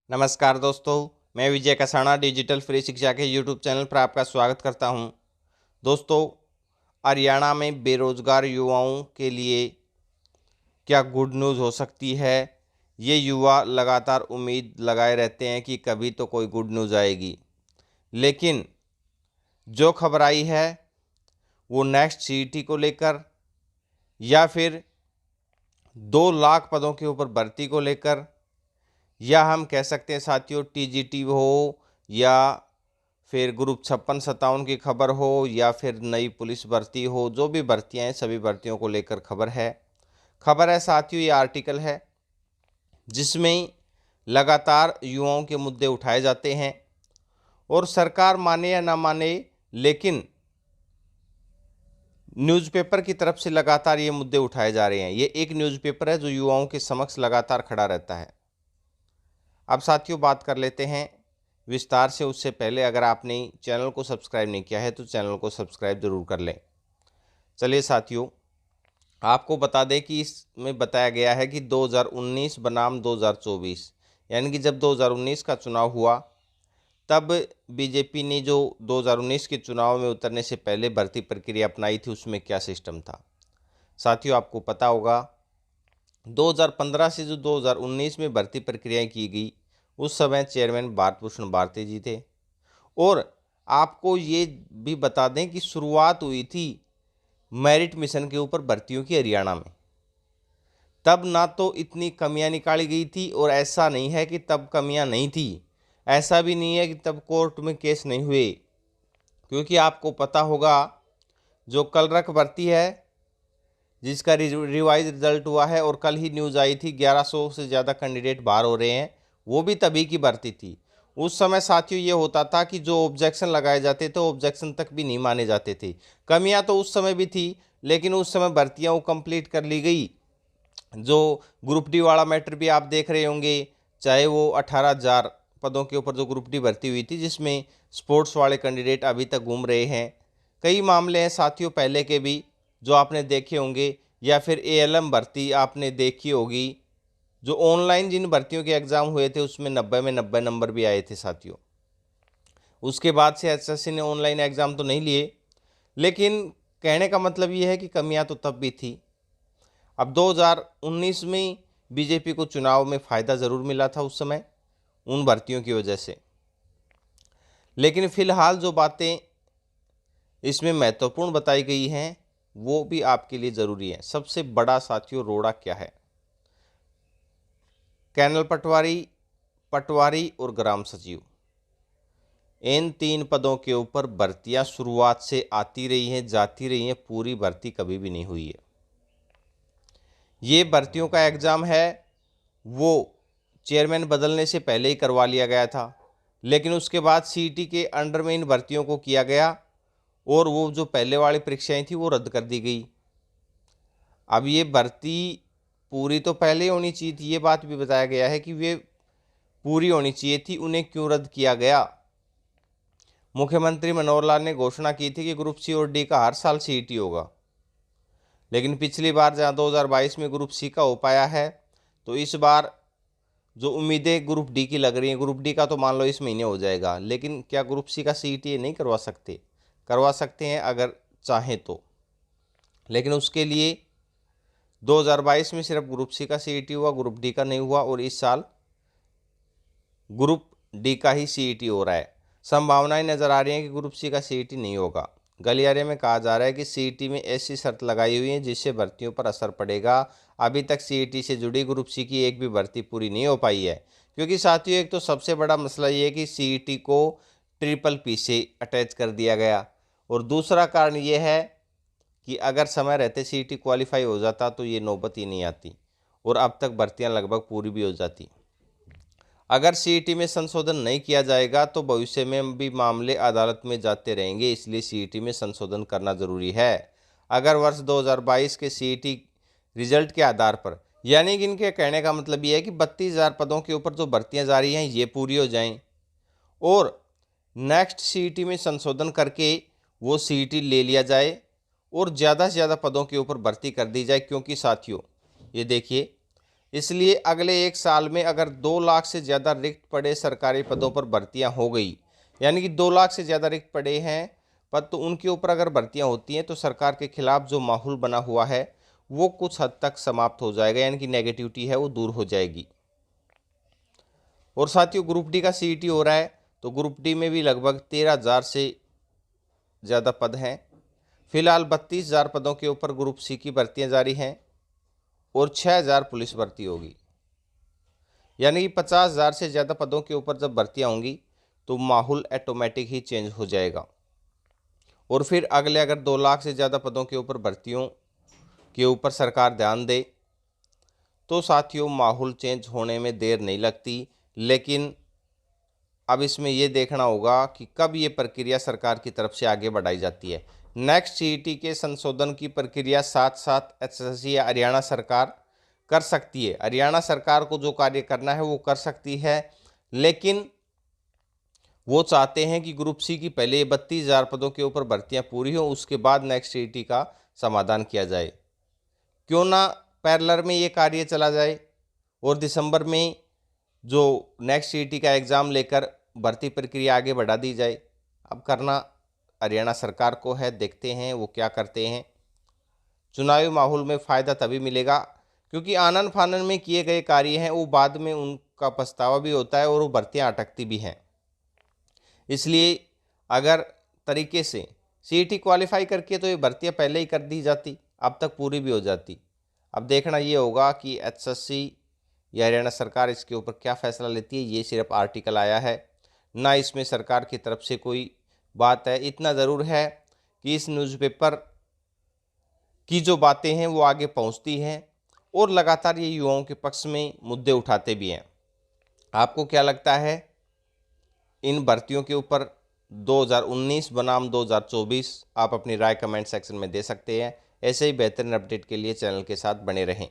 नमस्कार दोस्तों, मैं विजय कसाना डिजिटल फ्री शिक्षा के यूट्यूब चैनल पर आपका स्वागत करता हूं। दोस्तों, हरियाणा में बेरोजगार युवाओं के लिए क्या गुड न्यूज़ हो सकती है। ये युवा लगातार उम्मीद लगाए रहते हैं कि कभी तो कोई गुड न्यूज़ आएगी, लेकिन जो खबर आई है वो नेक्स्ट सीईटी को लेकर या फिर 2 लाख पदों के ऊपर भर्ती को लेकर, या हम कह सकते हैं साथियों टीजीटी हो, या फिर ग्रुप 56-57 की खबर हो, या फिर नई पुलिस भर्ती हो। जो भी भर्तियां हैं सभी भर्तियों को लेकर खबर है साथियों। ये आर्टिकल है जिसमें लगातार युवाओं के मुद्दे उठाए जाते हैं, और सरकार माने या ना माने, लेकिन न्यूज़पेपर की तरफ से लगातार ये मुद्दे उठाए जा रहे हैं। ये एक न्यूज़पेपर है जो युवाओं के समक्ष लगातार खड़ा रहता है। अब साथियों बात कर लेते हैं विस्तार से। उससे पहले अगर आपने चैनल को सब्सक्राइब नहीं किया है तो चैनल को सब्सक्राइब जरूर कर लें। चलिए साथियों, आपको बता दें कि इसमें बताया गया है कि 2019 बनाम 2024, यानी कि जब 2019 का चुनाव हुआ तब बीजेपी ने जो 2019 के चुनाव में उतरने से पहले भर्ती प्रक्रिया अपनाई थी उसमें क्या सिस्टम था। साथियों आपको पता होगा 2015 से जो 2019 में भर्ती प्रक्रियाएं की गई, उस समय चेयरमैन भारत भूषण भारती जी थे। और आपको ये भी बता दें कि शुरुआत हुई थी मेरिट मिशन के ऊपर भर्तियों की हरियाणा में। तब ना तो इतनी कमियां निकाली गई थी, और ऐसा नहीं है कि तब कमियां नहीं थी, ऐसा भी नहीं है कि तब कोर्ट में केस नहीं हुए। क्योंकि आपको पता होगा जो कलरक भर्ती है जिसका रिवाइज रिजल्ट हुआ है, और कल ही न्यूज़ आई थी 1100 से ज़्यादा कैंडिडेट बाहर हो रहे हैं, वो भी तभी की भर्ती थी। उस समय साथियों ये होता था कि जो ऑब्जेक्शन लगाए जाते थे ऑब्जेक्शन तक भी नहीं माने जाते थे। कमियां तो उस समय भी थी, लेकिन उस समय भर्तियां वो कंप्लीट कर ली गई। जो ग्रुप डी वाला मैटर भी आप देख रहे होंगे, चाहे वो 18,000 पदों के ऊपर जो ग्रुप डी भर्ती हुई थी जिसमें स्पोर्ट्स वाले कैंडिडेट अभी तक घूम रहे हैं। कई मामले हैं साथियों पहले के भी जो आपने देखे होंगे, या फिर एएलएम भर्ती आपने देखी होगी। जो ऑनलाइन जिन भर्तियों के एग्ज़ाम हुए थे उसमें 90 में 90 नंबर भी आए थे साथियों। उसके बाद से एसएससी ने ऑनलाइन एग्ज़ाम तो नहीं लिए, लेकिन कहने का मतलब ये है कि कमियां तो तब भी थी। अब 2019 में बीजेपी को चुनाव में फ़ायदा ज़रूर मिला था उस समय उन भर्तियों की वजह से, लेकिन फ़िलहाल जो बातें इसमें महत्वपूर्ण बताई गई हैं वो भी आपके लिए ज़रूरी है। सबसे बड़ा साथियों रोड़ा क्या है, कैनल पटवारी और ग्राम सचिव, इन 3 पदों के ऊपर भर्तियां शुरुआत से आती रही हैं, जाती रही हैं, पूरी भर्ती कभी भी नहीं हुई है। ये भर्तियों का एग्ज़ाम है वो चेयरमैन बदलने से पहले ही करवा लिया गया था, लेकिन उसके बाद सीईटी के अंडर में इन भर्तियों को किया गया, और वो जो पहले वाली परीक्षाएं थी वो रद्द कर दी गई। अब ये भर्ती पूरी तो पहले होनी चाहिए थी, ये बात भी बताया गया है कि वे पूरी होनी चाहिए थी, उन्हें क्यों रद्द किया गया। मुख्यमंत्री मनोहर लाल ने घोषणा की थी कि ग्रुप सी और डी का हर साल सीईटी होगा, लेकिन पिछली बार जहां 2022 में ग्रुप सी का हो पाया है, तो इस बार जो उम्मीदें ग्रुप डी की लग रही हैं, ग्रुप डी का तो मान लो इस महीने हो जाएगा, लेकिन क्या ग्रुप सी का सीईटी नहीं करवा सकते? करवा सकते हैं अगर चाहें तो, लेकिन उसके लिए 2022 में सिर्फ ग्रुप सी का सीईटी हुआ, ग्रुप डी का नहीं हुआ, और इस साल ग्रुप डी का ही सीईटी हो रहा है। संभावनाएं नज़र आ रही हैं कि ग्रुप सी का सीईटी नहीं होगा। गलियारे में कहा जा रहा है कि सीईटी में ऐसी शर्त लगाई हुई है जिससे भर्तियों पर असर पड़ेगा। अभी तक सीईटी से जुड़ी ग्रुप सी की एक भी भर्ती पूरी नहीं हो पाई है, क्योंकि साथियों एक तो सबसे बड़ा मसला ये है कि सीईटी को ट्रिपल पी से अटैच कर दिया गया, और दूसरा कारण ये है कि अगर समय रहते सीईटी क्वालिफाई हो जाता तो ये नौबत ही नहीं आती, और अब तक भर्तियां लगभग पूरी भी हो जाती। अगर सीईटी में संशोधन नहीं किया जाएगा तो भविष्य में भी मामले अदालत में जाते रहेंगे, इसलिए सीईटी में संशोधन करना जरूरी है। अगर वर्ष 2022 के सीईटी रिजल्ट के आधार पर, यानी कि इनके कहने का मतलब ये है कि 32,000 पदों के ऊपर जो भर्तियां जारी हैं ये पूरी हो जाएं, और नेक्स्ट सीईटी में संशोधन करके वो सीईटी ले लिया जाए, और ज़्यादा से ज़्यादा पदों के ऊपर भर्ती कर दी जाए। क्योंकि साथियों ये देखिए, इसलिए अगले 1 साल में अगर 2 लाख से ज़्यादा रिक्त पड़े सरकारी पदों पर भर्तियां हो गई, यानी कि 2 लाख से ज़्यादा रिक्त पड़े हैं पद, तो उनके ऊपर अगर भर्तियां होती हैं तो सरकार के खिलाफ जो माहौल बना हुआ है वो कुछ हद तक समाप्त हो जाएगा, यानी कि नेगेटिविटी है वो दूर हो जाएगी। और साथियों, ग्रुप डी का सीईटी हो रहा है, तो ग्रुप डी में भी लगभग 13,000 से ज़्यादा पद हैं। फिलहाल 32,000 पदों के ऊपर ग्रुप सी की भर्तियां जारी हैं और 6,000 पुलिस भर्ती होगी, यानी कि 50,000 से ज़्यादा पदों के ऊपर जब भर्तियां होंगी तो माहौल ऑटोमेटिक ही चेंज हो जाएगा। और फिर अगले अगर 2 लाख से ज़्यादा पदों के ऊपर भर्तियों के ऊपर सरकार ध्यान दे तो साथियों माहौल चेंज होने में देर नहीं लगती। लेकिन अब इसमें ये देखना होगा कि कब ये प्रक्रिया सरकार की तरफ से आगे बढ़ाई जाती है। नेक्स्ट सीईटी के संशोधन की प्रक्रिया साथ साथ एसएससी या हरियाणा सरकार कर सकती है। हरियाणा सरकार को जो कार्य करना है वो कर सकती है, लेकिन वो चाहते हैं कि ग्रुप सी की पहले 32,000 पदों के ऊपर भर्तियां पूरी हो, उसके बाद नेक्स्ट सीईटी का समाधान किया जाए। क्यों ना पैरेलल में ये कार्य चला जाए और दिसंबर में जो नेक्स्ट सीईटी का एग्ज़ाम लेकर भर्ती प्रक्रिया आगे बढ़ा दी जाए। अब करना हरियाणा सरकार को है, देखते हैं वो क्या करते हैं। चुनावी माहौल में फ़ायदा तभी मिलेगा क्योंकि आनन फानन में किए गए कार्य हैं वो बाद में उनका पछतावा भी होता है और वो भर्तियाँ अटकती भी हैं। इसलिए अगर तरीके से सीईटी क्वालिफाई करके तो ये भर्तियाँ पहले ही कर दी जाती, अब तक पूरी भी हो जाती। अब देखना ये होगा कि एसएससी या हरियाणा सरकार इसके ऊपर क्या फ़ैसला लेती है। ये सिर्फ आर्टिकल आया है, ना इसमें सरकार की तरफ से कोई बात है। इतना ज़रूर है कि इस न्यूज़पेपर की जो बातें हैं वो आगे पहुंचती हैं और लगातार ये युवाओं के पक्ष में मुद्दे उठाते भी हैं। आपको क्या लगता है इन भर्तियों के ऊपर 2019 बनाम 2024? आप अपनी राय कमेंट सेक्शन में दे सकते हैं। ऐसे ही बेहतरीन अपडेट के लिए चैनल के साथ बने रहें।